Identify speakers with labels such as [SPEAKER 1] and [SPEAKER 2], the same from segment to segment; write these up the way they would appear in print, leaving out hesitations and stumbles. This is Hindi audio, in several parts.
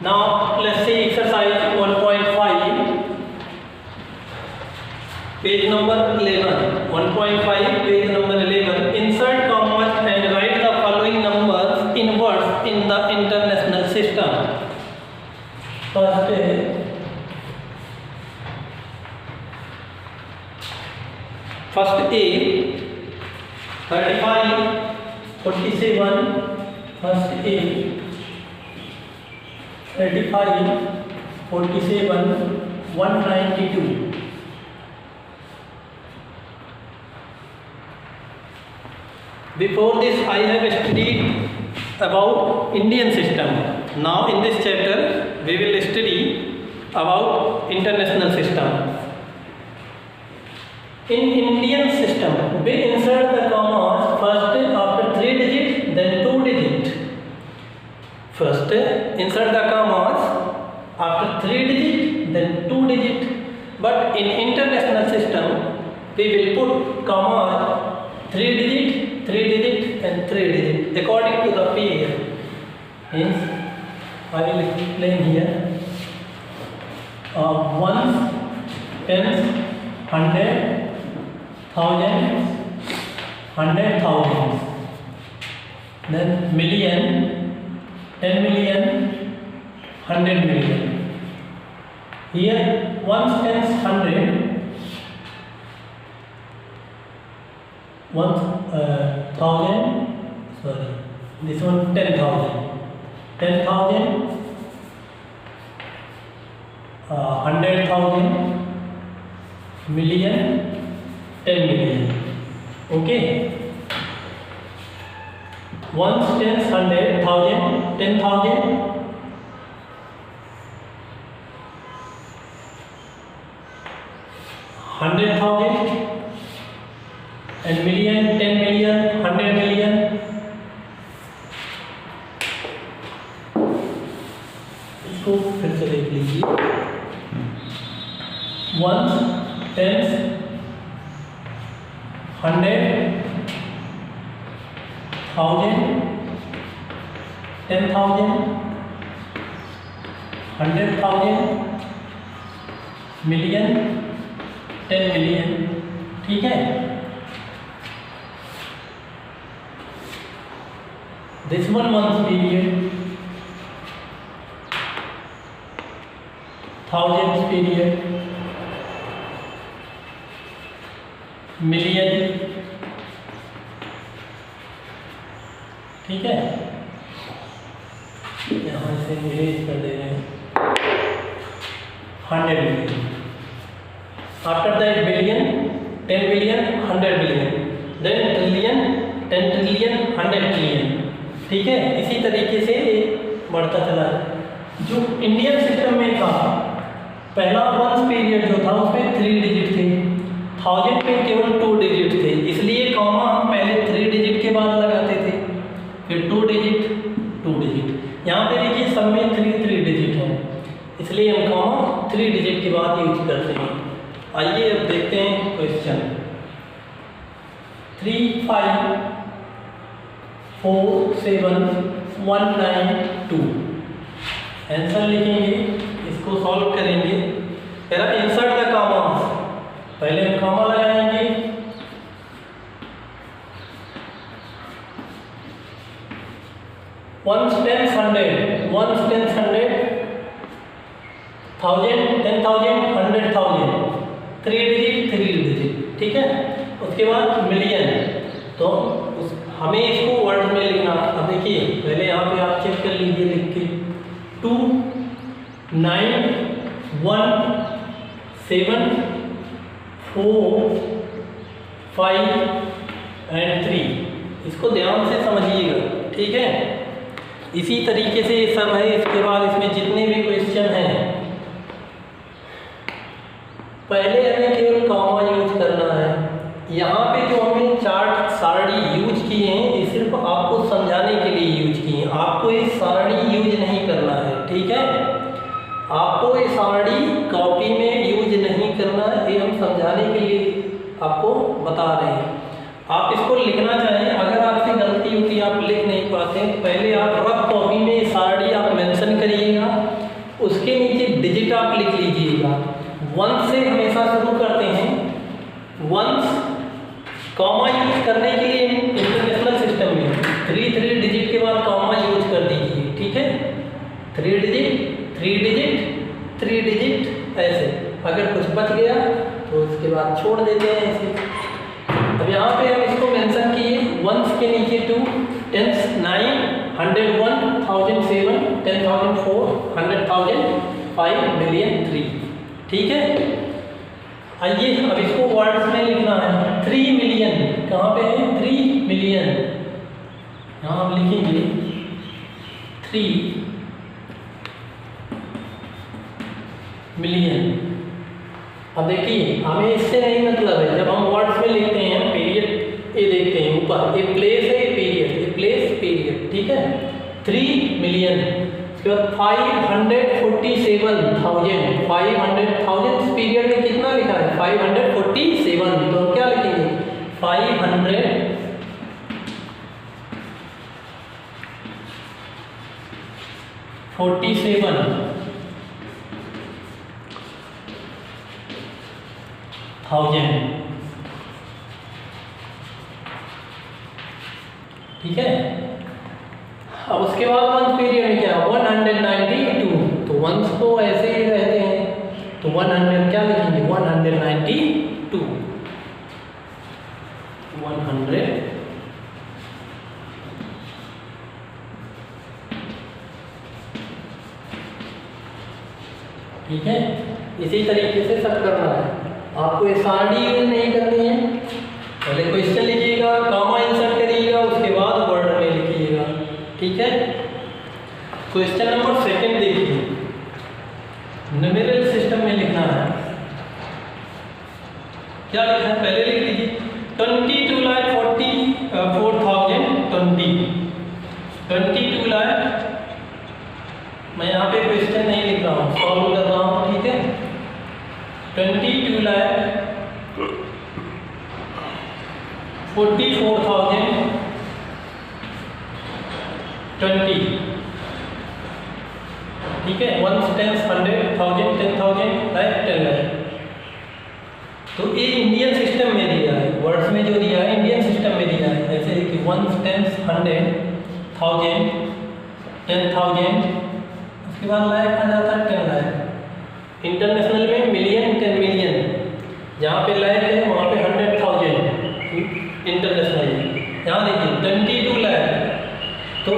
[SPEAKER 1] Now let's see exercise 1.5, page number 11. 1.5, page number 11. Insert commas and write the following numbers in words in the international system. First A 35, 47. First A 35, 47, 192. Before this I have studied about Indian system. Now in this chapter we will study about international system. In Indian system we insert the commas first after 3 digits, then 2 digits. First insert the commas after 3 digits, then 2 digits. But in international system we will put commas 3 digits, 3 digits and 3 digits according to the pair. Hence I will explain here. Ones, tens, hundred, thousands, 100,000, then million, 10 million, 100 million. Here ones, tens, hundred, 1,000, sorry, this one 10,000, 10,000, 100,000, million, 10 million. Okay. Ones, tens, 100, 1,000, 10,000, 100,000 and million, 10 million, 100 million. इसको फिर से देख लीजिए. Ones, tens, 100, 1,000, 10,000, 100,000, million, 10 million. ठीक है. This one month period, thousands period, million. ठीक है. यहाँ से इरेज कर दे रहे हैं. 100 million. After that billion, 10 billion, 100 billion, then trillion, 10 trillion, 100 trillion. ठीक है. इसी तरीके से बढ़ता चला है. जो इंडियन सिस्टम में था, पहला वंस पीरियड जो था उसमें 3 डिजिट थे, 1000 पे केवल 2 डिजिट थे. इसलिए कॉमा हम पहले 3 डिजिट के बाद लगाते थे, फिर 2 डिजिट, 2 डिजिट. यहाँ पे देखिए सब में 3 डिजिट है, इसलिए हम कॉमा 3 डिजिट के बाद यूज करते हैं. आइए अब देखते हैं क्वेश्चन. 3, 5, 4, 7, 1, 9, 2. आंसर लिखेंगे, इसको सॉल्व करेंगे. पहला इंसर्ट द कॉमास, पहले हम कॉमा लगाएंगे. ones, tens, 100, ones, tens, 100, 1,000, 10,000, 100,000, 3 digit, 3 digit. ठीक है. उसके बाद मिलियन. तो हमें इसको वर्ड में लिखना. अब देखिए पहले यहाँ पे आप चेक कर लीजिए लिख के. 2, 9, 1, 7, 4, 5 and 3. इसको ध्यान से समझिएगा. ठीक है. इसी तरीके से ये सब है. इसके बाद इसमें जितने भी क्वेश्चन हैं, पहले हमें केवल कॉमा यूज करना है. यहाँ पे जो हमने चार्ट सारणी यूज किए हैं, ये सिर्फ आपको समझाने के लिए यूज किए हैं. आपको ये सारणी यूज नहीं करना है. ठीक है. आपको ये सारणी कॉपी में यूज नहीं करना है. ये हम समझाने के लिए आपको बता रहे हैं. आप इसको लिखना चाहें, अगर आपसे गलती होती है आप लिख नहीं पाते, पहले आप रफ कॉपी में सारणी आप मेंशन करिएगा, वंस से हमेशा शुरू करते हैं। वंस कॉमा यूज करने के लिए इंटरनेशनल सिस्टम में 3 डिजिट के बाद कॉमा यूज कर दीजिए, ठीक है। 3 डिजिट ऐसे, अगर कुछ बच गया तो उसके बाद छोड़ देते हैं ऐसे। अब यहाँ पे हम इसको मेंशन किए, वंस के नीचे 2, टेंस 9, 101, 1007, 10,004, 100,000, 5 मिलियन 3, ठीक है। आइए अब इसको वर्ड्स में लिखना है। 3 मिलियन कहाँ पे है? 3 मिलियन, यहाँ हम लिखेंगे 3 मिलियन। अब देखिए हमें इससे नहीं मतलब है, जब हम वर्ड्स में लिखते हैं पीरियड ये देखते हैं ऊपर, ये प्लेस है, ये पीरियड, ये प्लेस पीरियड, ठीक है। 3 मिलियन, उसके बाद 547,000, 500,000 इस पीरियड में कितना लिखा है? 547, तो क्या लिखेंगे? 547 1000, ठीक है। अब उसके बाद वंस पीरियड में क्या? 192, तो वंस तो ऐसे ही रहते हैं, तो 100 क्या लिखेंगे? 192, 100, ठीक है। इसी तरीके से सब करना है, आपको एसआरडी यूज नहीं करनी है। पहले क्वेश्चन लिखिएगा, कॉमा इंसर्ट करिएगा, उसके बाद वर्ड में लिखिएगा, ठीक है। क्वेश्चन नंबर 2 देखिए, न्यूमेरिकल सिस्टम में लिखना है। क्या लिखना है? पहले लिख लीजिए 22,44,020, 22 लाख। मैं यहाँ पे क्वेश्चन नहीं लिख रहा हूँ, सॉल्व कर रहा हूँ, ठीक है। 22,44,020, ठीक है। 1 10 100 1000 10,000 लाख 10 लाख। तो ये इंडियन सिस्टम में दिया है, वर्ड्स में जो दिया है इंडियन सिस्टम में दिया है, जैसे कि 1 10 100 1000 10,000, उसके बाद लाख आ जाता है 10 लाख। इंटरनेशनल में मिलियन 10 मिलियन, जहाँ पे लाख है वहाँ पे 100,000 इंटरनेशनल। यहाँ देखिए 22 लाख, तो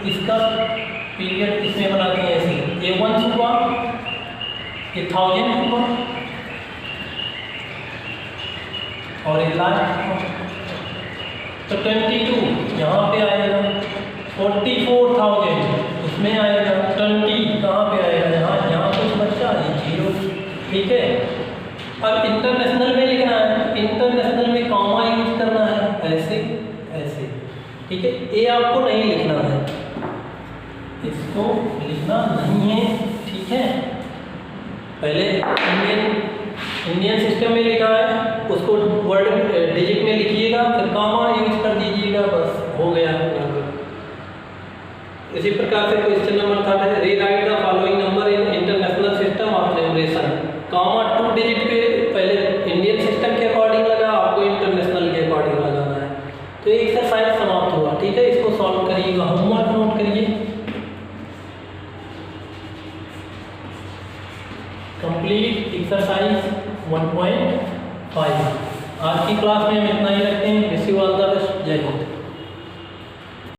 [SPEAKER 1] इसका पीरियड इसमें बनाते हैं ऐसे, ये 1 हुआ, ये 1000 हुआ और ये लाख हुआ, तो 22 यहाँ पे आएगा, 44,000 उसमें आएगा, 20 कहाँ पे आएगा? यहाँ कुछ बच्चा है 0, ठीक है। अब इंटरनेशनल में लिखना है, इंटरनेशनल में कॉमा यूज करना है, ऐसे ऐसे, ठीक है। ये आपको नहीं लिखना है, इसको लिखना नहीं है, ठीक है। पहले इंडियन सिस्टम में लिखा है, उसको वर्ड डिजिट में लिखिएगा, फिर कॉमा यूज कर दीजिएगा, बस हो गया। इसी प्रकार से क्वेश्चन नंबर 3 है, rewrite the following number in international system of numeration. Comma 2 digit पे पहले इंडियन सिस्टम के अकॉर्डिंग लगा, आपको इंटरनेशनल के अकॉर्डिंग लगाना है। तो ये एक्सरसाइज समाप्त हुआ, ठीक है। इसको सॉल्व करिएगा, होमवर्क नोट करिए। Complete exercise 1.5। आज की क्लास में हम इतना ही रखते हैं।